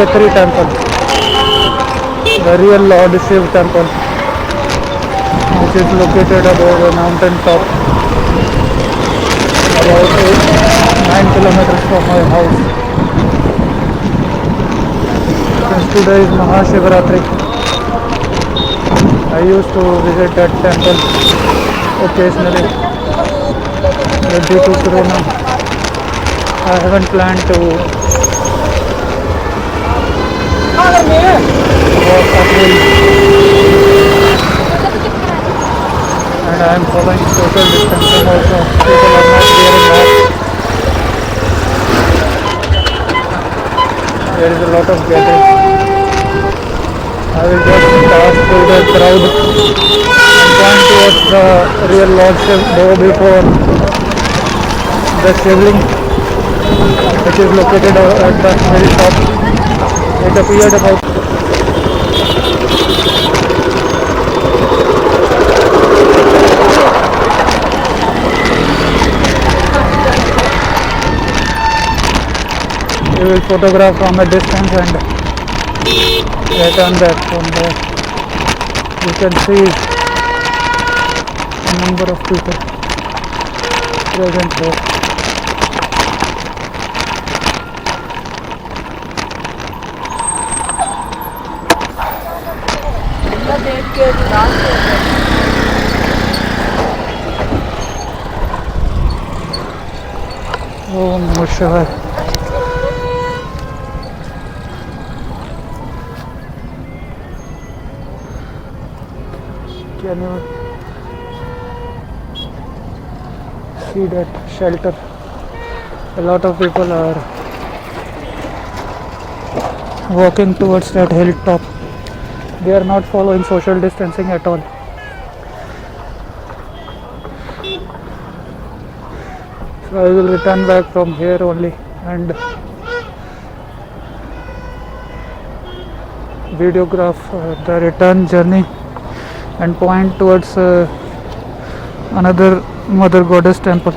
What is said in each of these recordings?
Gayatri temple, the real Lord Shiv temple, which is located above a mountain top about 9 kilometers from my house. Since today is Mahashivratri, I used to visit that temple occasionally, but due to Corona, I haven't planned to walk uphill, and I am following social distancing also. People are not wearing masks. There is a lot of gathering. I will just pass through the crowd and point towards the real Lord Shiv though before the Shivling, which is located at the very top. It appeared about we will photograph from a distance and return back from there. You can see a number of people present here. Om Namah Shivaya. Can you see that shelter? A lot of people are walking towards that hilltop. They are not following social distancing at all. So I will return back from here only and videograph the return journey and point towards another Mother Goddess temple.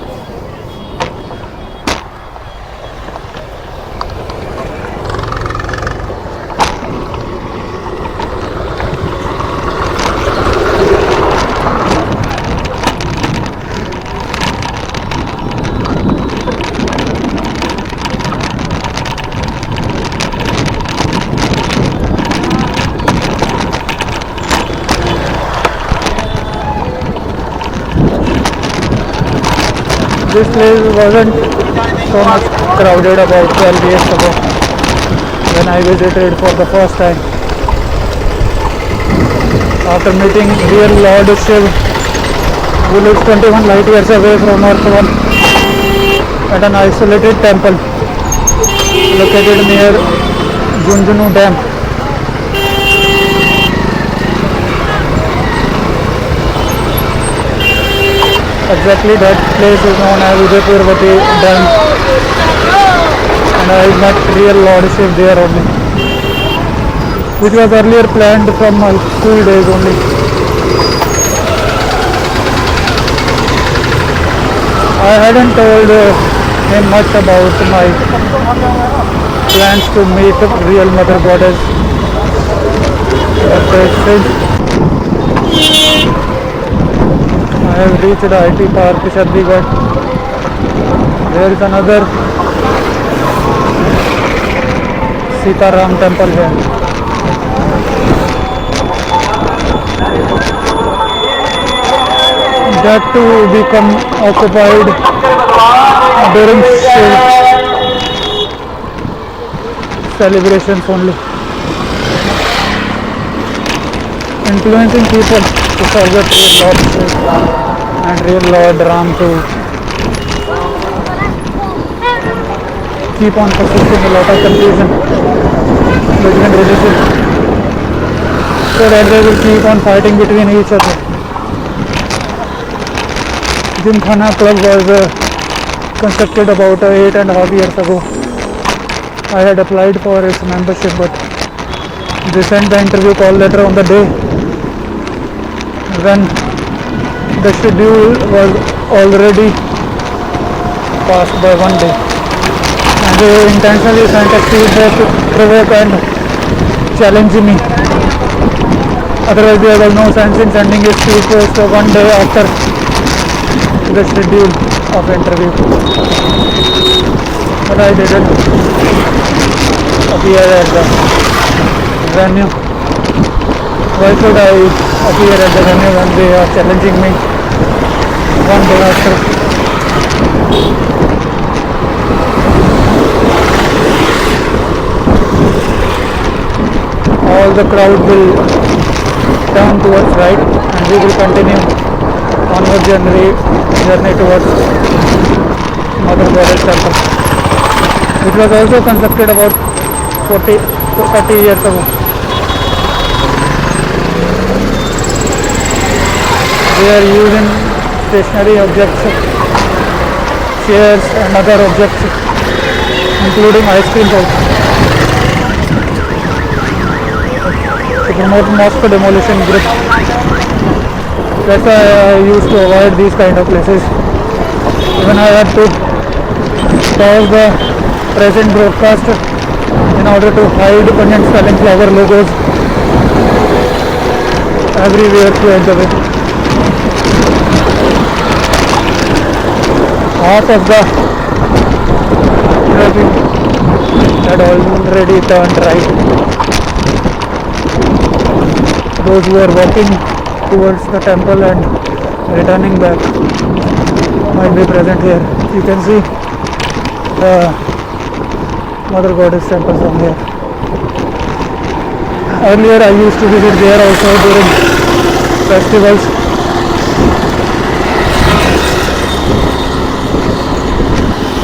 This place wasn't so much crowded about 12 years ago when I visited for the first time. After meeting real Lord Shiv, who lives 21 light years away from Earth 1 at an isolated temple located near Junjunu Dam. Exactly that place is known as Udaipurvati Dam, and I met real Lord Shiv there only, which was earlier planned from my school days only. I hadn't told him much about my plans to meet real Mother Goddess, but since I have reached the IT Park Chandigarh, there is another Sitaram temple here. That too become occupied during celebrations only, influencing people to forget real Lord Shiv and real Lord Ram to keep on persisting a lot of confusion between religions, so that they will keep on fighting between each other. Gymkhana Club was constructed about 8.5 years ago. I had applied for its membership, but they sent the interview call letter on the day when the schedule was already passed by one day, and they intentionally sent a speedboat to provoke and challenge me. Otherwise there was no sense in sending a speedboat one day after the schedule of interview. But I didn't appear at the venue. Why should I appear at the venue when they are challenging me one day after? All the crowd will turn towards right and we will continue onward journey towards Mother Goddess Temple. It was also constructed about 40 to 30 years ago. We are using stationary objects, chairs and other objects, including ice cream also, to promote mosque demolition group. That's why I used to avoid these kind of places. Even I had to pause the present broadcast in order to hide Punjab spelling flower logos everywhere throughout the way. Half of the traffic had already turned right. Those who are walking towards the temple and returning back might be present here. You can see the Mother Goddess temple from here. Earlier I used to visit there also during festivals.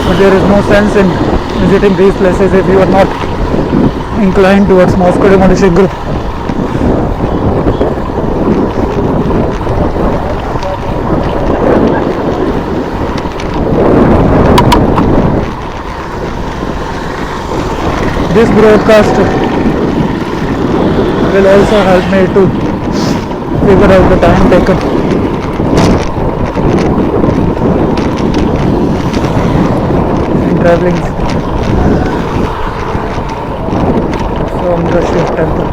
But there is no sense in visiting these places if you are not inclined towards mosque demolition group. This broadcast will also help me to figure out the time taken. In traveling from the Shiv temple.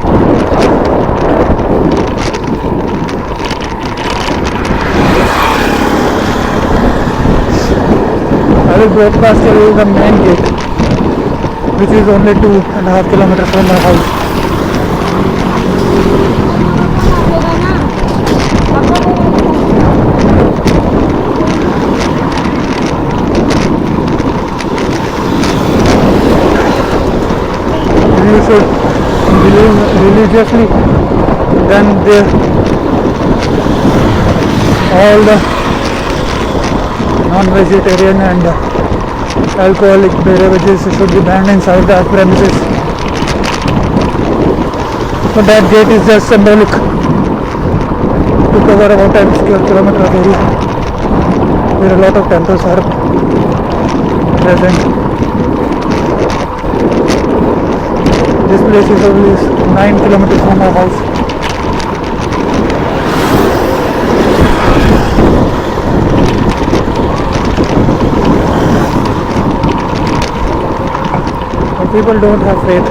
I will broadcast till the main gate, which is only 2.5 kilometers from my house. You should believe religiously, then all the non-vegetarian and alcoholic beverages should be banned inside the premises. But that gate is just symbolic to cover about 10 square kilometer of area where a lot of temples are present. This place is only 9 kilometers from my house. People don't have faith.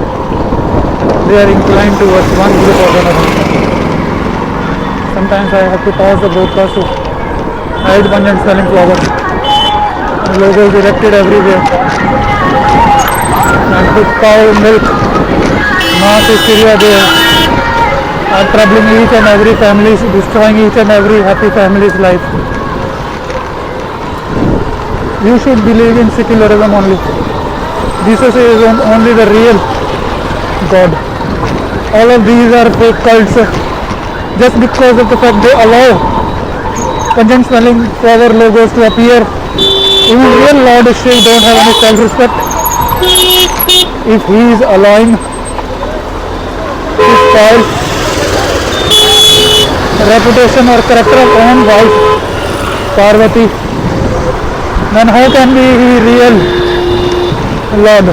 They are inclined towards one group or another. Sometimes I have to pause the broadcast to hide Punjab spelling flowers. Logos erected everywhere. And put cow milk, mass hysteria there. Are troubling each and every family, destroying each and every happy family's life. You should believe in secularism only. Jesus is only the real God. All of these are fake cults just because of the fact they allow Punjab spelling flower logos to appear. Even real Lord Shiv don't have any self-respect. If he is allowing to spoil reputation or character of own wife Parvati, then how can be he real Lord?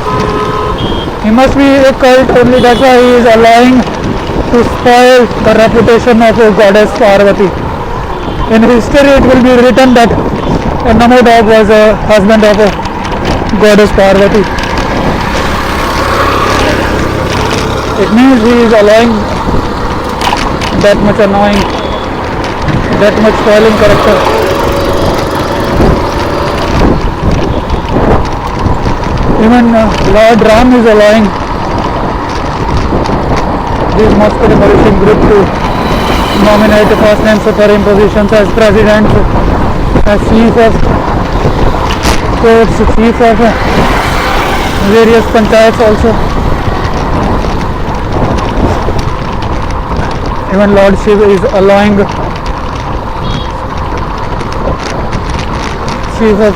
He must be a cult only, that's why he is allowing to spoil the reputation of a goddess Parvati. In history it will be written that Namodog was a husband of a goddess Parvati. It means he is allowing that much annoying, that much spoiling character. Even Lord Ram is allowing this Moscow Demolition Group to nominate the first name supreme positions as president, as chief of courts, chief of various panchayats also. Even Lord Shiv is allowing chief of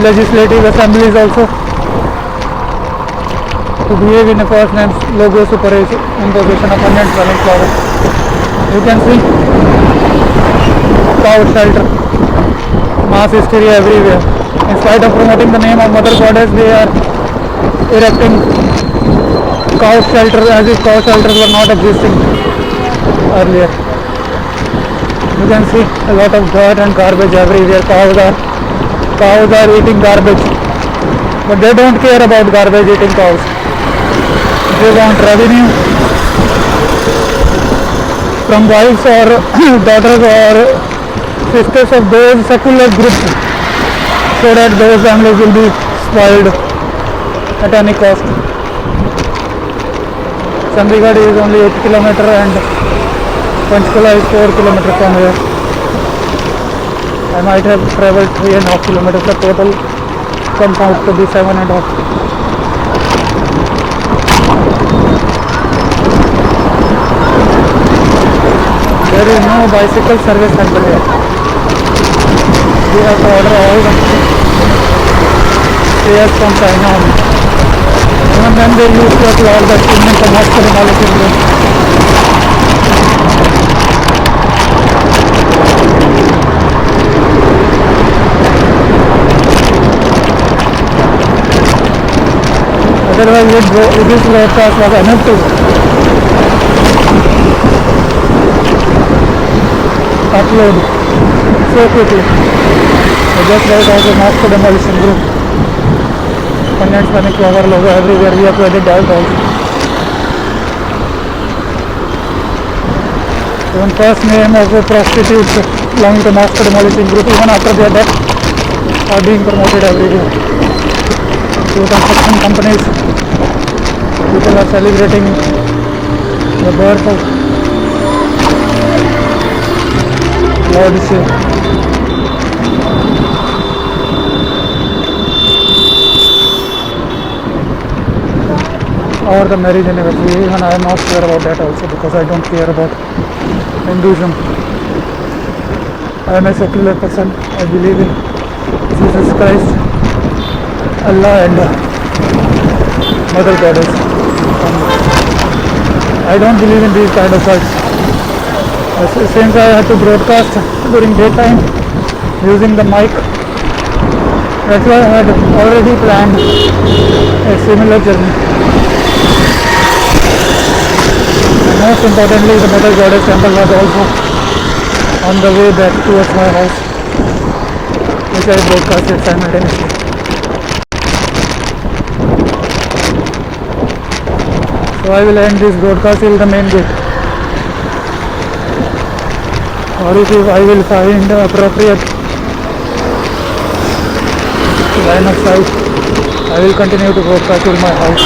legislative assemblies also to behave in a first name logo superimposition of onion spelling flower. You can see cow shelter, mass hysteria everywhere. In spite of promoting the name of Mother Goddess, they are erecting cow shelters as if cow shelters were not existing earlier. You can see a lot of dirt and garbage everywhere. Cows are eating garbage, but they don't care about garbage eating cows. They want revenue from wives or daughters or sisters of those secular groups, so that those families will be spoiled at any cost. Chandigarh is only 8 km and Panchkula is 4 km from here. I might have travelled 3.5 km. The total comes out to be 7.5. There is no bicycle service center here. We have to order all the fares from China only. Even then they used to applaud the achievement of Moscow Demolition Group. Otherwise this broadcast was enough to upload so quickly. So just like also Moscow Demolition Group, Onion Spelling Flower logo everywhere, we have to edit that also. Even first name of a prostitutes belonging to Moscow Demolition Group, even after their death, are being promoted everywhere. So construction companies, people are celebrating the birth of Lord Shiv. Or the marriage anniversary. Even I am not sure about that also, because I don't care about Hinduism. I am a secular person. I believe in Jesus Christ, Allah and Mother Goddess. I don't believe in these kind of cults. Since I had to broadcast during daytime using the mic, that's why I had already planned a similar journey. And most importantly, the Mother Goddess temple was also on the way back towards my house, which I broadcasted simultaneously. So I will end this broadcast till the main gate. Or if I will find appropriate line of sight, I will continue to broadcast till my house.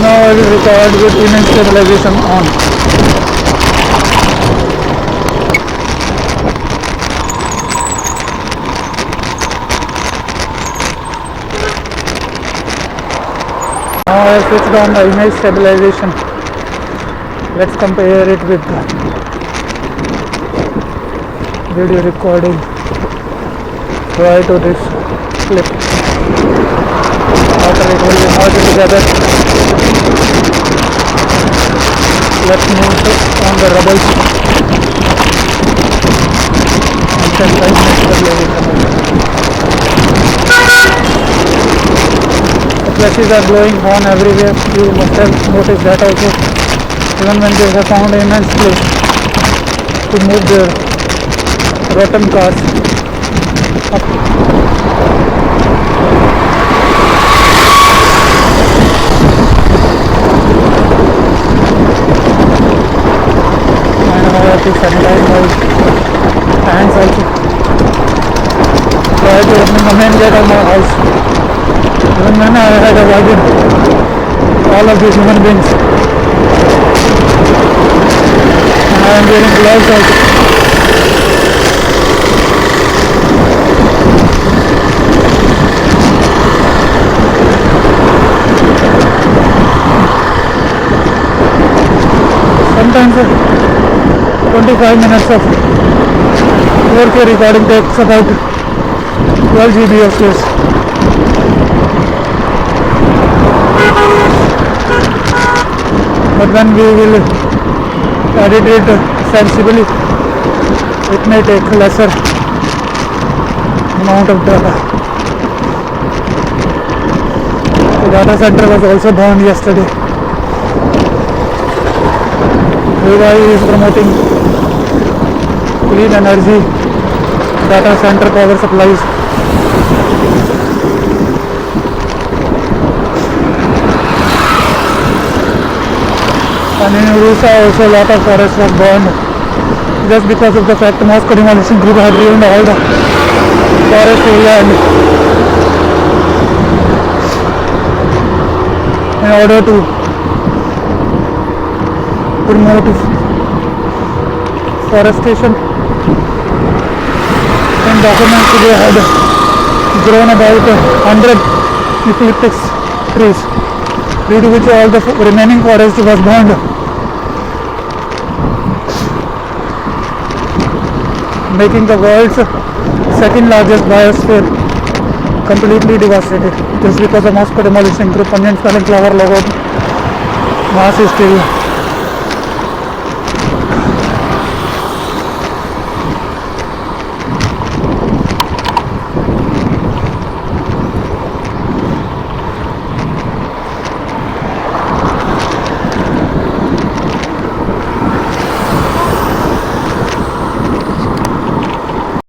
Now I will record with image stabilization on. Now I have switched on the image stabilization. Let's compare it with the video recording prior to this clip. After it will be merged together. Let's move on the rubble and set the image stabilization. flashes are glowing on everywhere. You must have noticed that also. Even when they have found immense place to move their rotten cars up. And now I have to sanitize my hands also. Prior to opening the main gate of my house. Even when I had avoided all of these human beings. And I am wearing gloves also. Sometimes 25 minutes of 4K recording takes about 12 GB of space. But when we will edit it sensibly, it may take lesser amount of data. The data center was also burned yesterday. Huawei is promoting clean energy data center power supplies. And in Odisha also a lot of forests was burned just because of the fact Moscow Demolition Group had ruined all the forest area in order to promote forestation. In documents they had grown about 100 eucalyptus trees, due to which all the remaining forest was burned, making the world's second largest biosphere completely devastated just because of Moscow Demolition Group. Onion spelling flower logo mass is still